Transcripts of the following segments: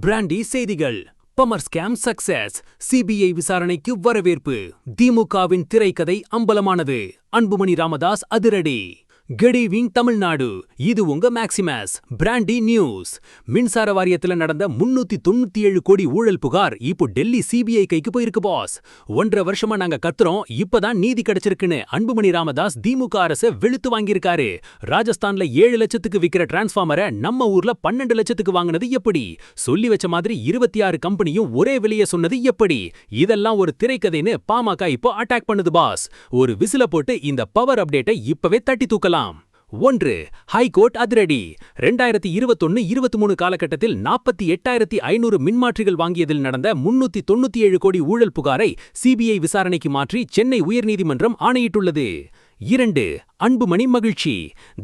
Brandy செய்திகள். பமர் scam success. CBI விசாரணைக்கு வரவேற்பு. திமுகவின் திரைக்கதை அம்பலமானது. அன்புமணி ராமதாஸ் அதிரடி. Good evening Tamil Nadu. இது உங்க மேக்சிமஸ் பிராண்டி நியூஸ். மின்சார வாரியத்துல நடந்த 397 கோடி ஊழல் புகார் இப்போ டெல்லி சிபிஐ கைக்கு போயிருக்கு பாஸ். 1.5 வருஷமா நாங்க கத்துறோம், இப்பதான் நீதி கிடைச்சிருக்குன்னு அன்புமணி ராமதாஸ் திமுக அரச வெளுத்து வாங்கியிருக்காரு. ராஜஸ்தான்ல 7 லட்சத்துக்கு விக்கிற டிரான்ஸ்பார்மரை நம்ம ஊர்ல 12 லட்சத்துக்கு வாங்கினது எப்படி? சொல்லி வச்ச மாதிரி 26 கம்பெனியும் ஒரே விலைய சொன்னது எப்படி? இதெல்லாம் ஒரு திரைக்கதைன்னு பாமக இப்போ அட்டாக் பண்ணுது பாஸ். ஒரு விசில போட்டு இந்த பவர் அப்டேட்டை இப்பவே தட்டி தூக்கலாம். 1. ஹைகோர்ட் அதிரடி. 2021-23 காலகட்டத்தில் 48,500 மின்மாற்றிகள் வாங்கியதில் நடந்த 397 கோடி ஊழல் புகாரை சிபிஐ விசாரணைக்கு மாற்றி சென்னை உயர்நீதிமன்றம் ஆணையிட்டுள்ளது. 2. அன்புமணி மகிழ்ச்சி.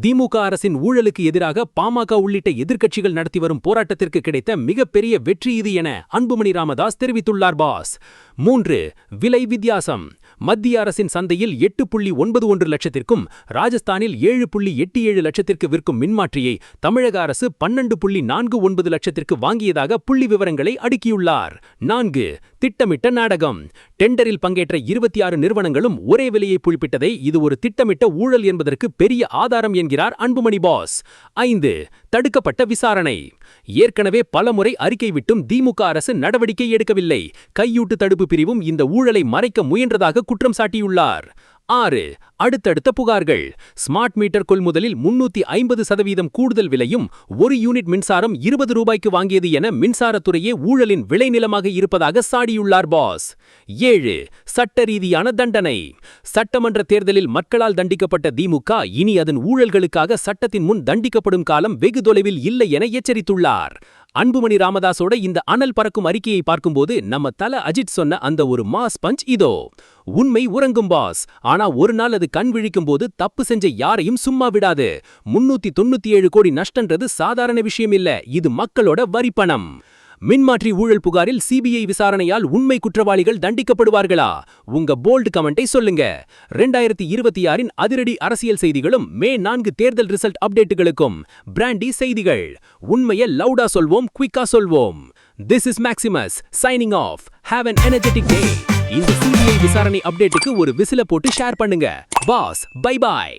திமுக அரசின் ஊழலுக்கு எதிராக பாமக உள்ளிட்ட எதிர்க்கட்சிகள் நடத்தி வரும் போராட்டத்திற்கு கிடைத்த மிகப்பெரிய வெற்றி இது என அன்புமணி ராமதாஸ் தெரிவித்துள்ளார் பாஸ். 3. விலை வித்தியாசம். மத்திய அரசின் சந்தையில் 8.91 லட்சத்திற்கும் ராஜஸ்தானில் 7.87 லட்சத்திற்கு விற்கும் மின்மாற்றியை தமிழக அரசு 12.49 லட்சத்திற்கு வாங்கியதாக புள்ளி விவரங்களை அடுக்கியுள்ளார். 4. திட்டமிட்ட நாடகம். டெண்டரில் பங்கேற்ற 26 நிறுவனங்களும் ஒரே விலையை குறிப்பிட்டதை இது ஒரு திட்டமிட்ட ஊழல் என்பதற்கு பெரிய ஆதாரம் என்கிறார் அன்புமணி பாஸ். 5. தடுக்கப்பட்ட விசாரணை. ஏற்கனவே பலமுறை அறிக்கை விட்டும் திமுக அரசு நடவடிக்கை எடுக்கவில்லை. கையூட்டு தடுப்பு பிரிவும் இந்த ஊழலை மறைக்க முயன்றதாக குற்றம் சாட்டியுள்ளார். 6. அடுத்தடுத்த புகார்கள். ஸ்மார்ட் மீட்டர் கொள்முதலில் 350% கூடுதல் விலையும் 1 யூனிட் மின்சாரம் 20 ரூபாய்க்கு வாங்கியது என மின்சாரத்துறையே ஊழலின் விளைநிலமாக இருப்பதாக சாடியுள்ளார் பாஸ். 7. சட்ட ரீதியான தண்டனை. சட்டமன்ற தேர்தலில் மக்களால் தண்டிக்கப்பட்ட திமுக இனி அதன் ஊழல்களுக்காக சட்டத்தின் முன் தண்டிக்கப்படும் காலம் வெகு தொலைவில் இல்லை என எச்சரித்துள்ளார். அன்புமணி ராமதாஸோட இந்த அனல் பறக்கும் அறிக்கையை பார்க்கும்போது நம்ம தல அஜித் சொன்ன அந்த ஒரு மாஸ் பஞ்ச் இதோ. உண்மை உறங்கும் பாஸ், ஆனா ஒரு நாள் அது கண் விழிக்கும் போது தப்பு செஞ்ச யாரையும் சும்மா விடாது. 397 கோடி நஷ்டன்றது சாதாரண விஷயம் இல்ல, இது மக்களோட வரிப்பணம். மின்மாற்றி ஊழல் புகாரில் சிபிஐ விசாரணையால் உண்மை குற்றவாளிகள் தண்டிக்கப்படுவார்களா? உங்க போல்டு கமெண்டை சொல்லுங்க. 2026 அதிரடி அரசியல் செய்திகளும் மே 4 தேர்தல் ரிசல்ட் அப்டேட்டுகளுக்கும் பிராண்டி செய்திகள். உண்மையை லவுடா சொல்வோம், குயிக்கா சொல்வோம். This is Maximus signing off. Have an energetic day. இந்த சிபிஐ விசாரணை அப்டேட்டுக்கு ஒரு விசில போட்டு ஷேர் பண்ணுங்க. Boss, bye by.